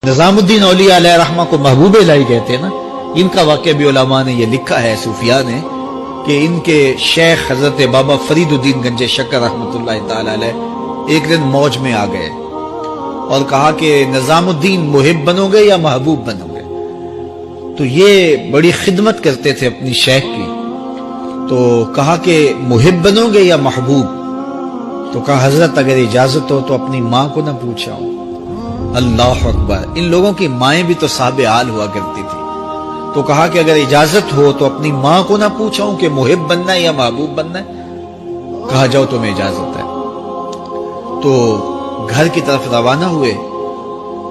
نظام الدین اولیاء علیہ رحمہ کو محبوب الہی کہتے ہیں نا. ان کا واقعہ بھی علماء نے یہ لکھا ہے، صوفیاء نے، کہ ان کے شیخ حضرت بابا فرید الدین گنج شکر رحمۃ اللہ تعالی علیہ ایک دن موج میں آ گئے اور کہا کہ نظام الدین محب بنو گے یا محبوب بنو گے؟ تو یہ بڑی خدمت کرتے تھے اپنی شیخ کی، تو کہا کہ محب بنو گے یا محبوب؟ تو کہا حضرت اگر اجازت ہو تو اپنی ماں کو نہ پوچھاؤں. اللہ اکبر! ان لوگوں کی مائیں بھی تو صاحب حال ہوا کرتی تھی. تو کہا کہ اگر اجازت ہو تو اپنی ماں کو نہ پوچھاؤں کہ محب بننا ہے یا محبوب بننا ہے؟ کہا جاؤ تمہیں اجازت ہے. تو گھر کی طرف روانہ ہوئے.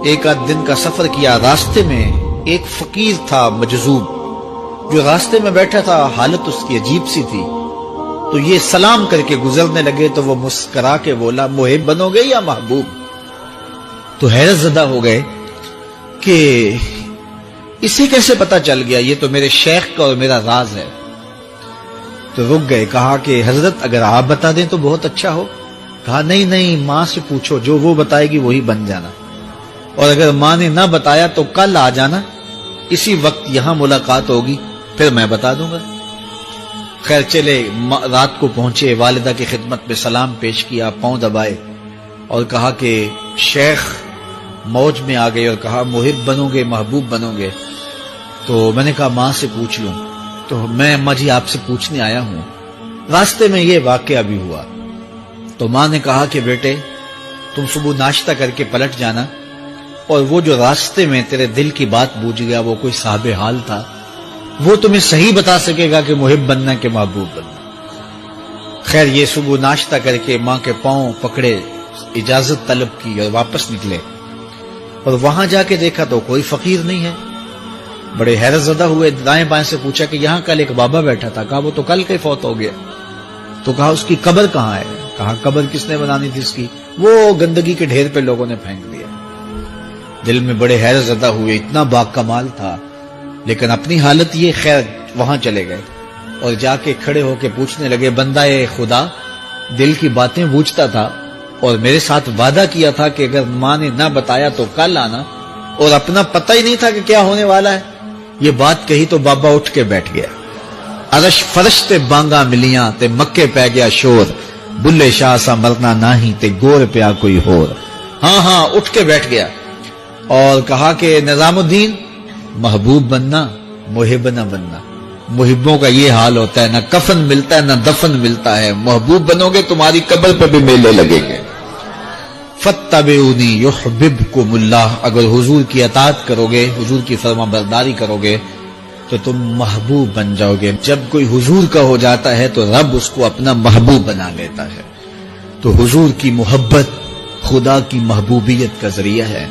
ایک آدھ دن کا سفر کیا. راستے میں ایک فقیر تھا مجذوب، جو راستے میں بیٹھا تھا. حالت اس کی عجیب سی تھی. تو یہ سلام کر کے گزرنے لگے تو وہ مسکرا کے بولا محب بنو گے یا محبوب؟ تو حیرت زدہ ہو گئے کہ اسے کیسے پتا چل گیا، یہ تو میرے شیخ کا اور میرا راز ہے. تو رک گئے. کہا کہ حضرت اگر آپ بتا دیں تو بہت اچھا ہو. کہا نہیں ماں سے پوچھو، جو وہ بتائے گی وہی بن جانا، اور اگر ماں نے نہ بتایا تو کل آ جانا، اسی وقت یہاں ملاقات ہوگی، پھر میں بتا دوں گا. خیر چلے. رات کو پہنچے، والدہ کی خدمت میں سلام پیش کیا، پاؤں دبائے اور کہا کہ شیخ موج میں آ گئے اور کہا محب بنو گے محبوب بنو گے؟ تو میں نے کہا ماں سے پوچھ لوں. تو میں اماں جی آپ سے پوچھنے آیا ہوں، راستے میں یہ واقعہ بھی ہوا. تو ماں نے کہا کہ بیٹے تم صبح ناشتہ کر کے پلٹ جانا، اور وہ جو راستے میں تیرے دل کی بات بوجھ گیا وہ کوئی صاحب حال تھا، وہ تمہیں صحیح بتا سکے گا کہ محب بننا کہ محبوب بننا. خیر یہ صبح ناشتہ کر کے ماں کے پاؤں پکڑے، اجازت طلب کی اور واپس نکلے. اور وہاں جا کے دیکھا تو کوئی فقیر نہیں ہے. بڑے حیرت زدہ ہوئے. دائیں بائیں سے پوچھا کہ یہاں کل ایک بابا بیٹھا تھا. کہا وہ تو کل کے فوت ہو گیا. تو کہا اس کی قبر کہاں ہے؟ کہا قبر کس نے بنانی تھی اس کی؟ وہ گندگی کے ڈھیر پہ لوگوں نے پھینک دیا. دل میں بڑے حیرت زدہ ہوئے. اتنا با کمال تھا، لیکن اپنی حالت یہ. خیر وہاں چلے گئے اور جا کے کھڑے ہو کے پوچھنے لگے بندہ خدا دل کی باتیں بوجھتا تھا اور میرے ساتھ وعدہ کیا تھا کہ اگر ماں نے نہ بتایا تو کل آنا، اور اپنا پتہ ہی نہیں تھا کہ کیا ہونے والا ہے. یہ بات کہی تو بابا اٹھ کے بیٹھ گیا. عرش فرش تے بانگا ملیاں تے مکے پہ گیا شور، بلے شاہ سا مرنا نہیں تے گور پیا کوئی ہور. ہاں اٹھ کے بیٹھ گیا اور کہا کہ نظام الدین محبوب بننا محب نہ بننا. محبوں کا یہ حال ہوتا ہے، نہ کفن ملتا ہے نہ دفن ملتا ہے. محبوب بنو گے تمہاری قبر پہ بھی میلے لگیں گے. فاتبعونی یحببکم اللہ. اگر حضور کی اطاعت کرو گے، حضور کی فرما برداری کرو گے تو تم محبوب بن جاؤ گے. جب کوئی حضور کا ہو جاتا ہے تو رب اس کو اپنا محبوب بنا لیتا ہے. تو حضور کی محبت خدا کی محبوبیت کا ذریعہ ہے.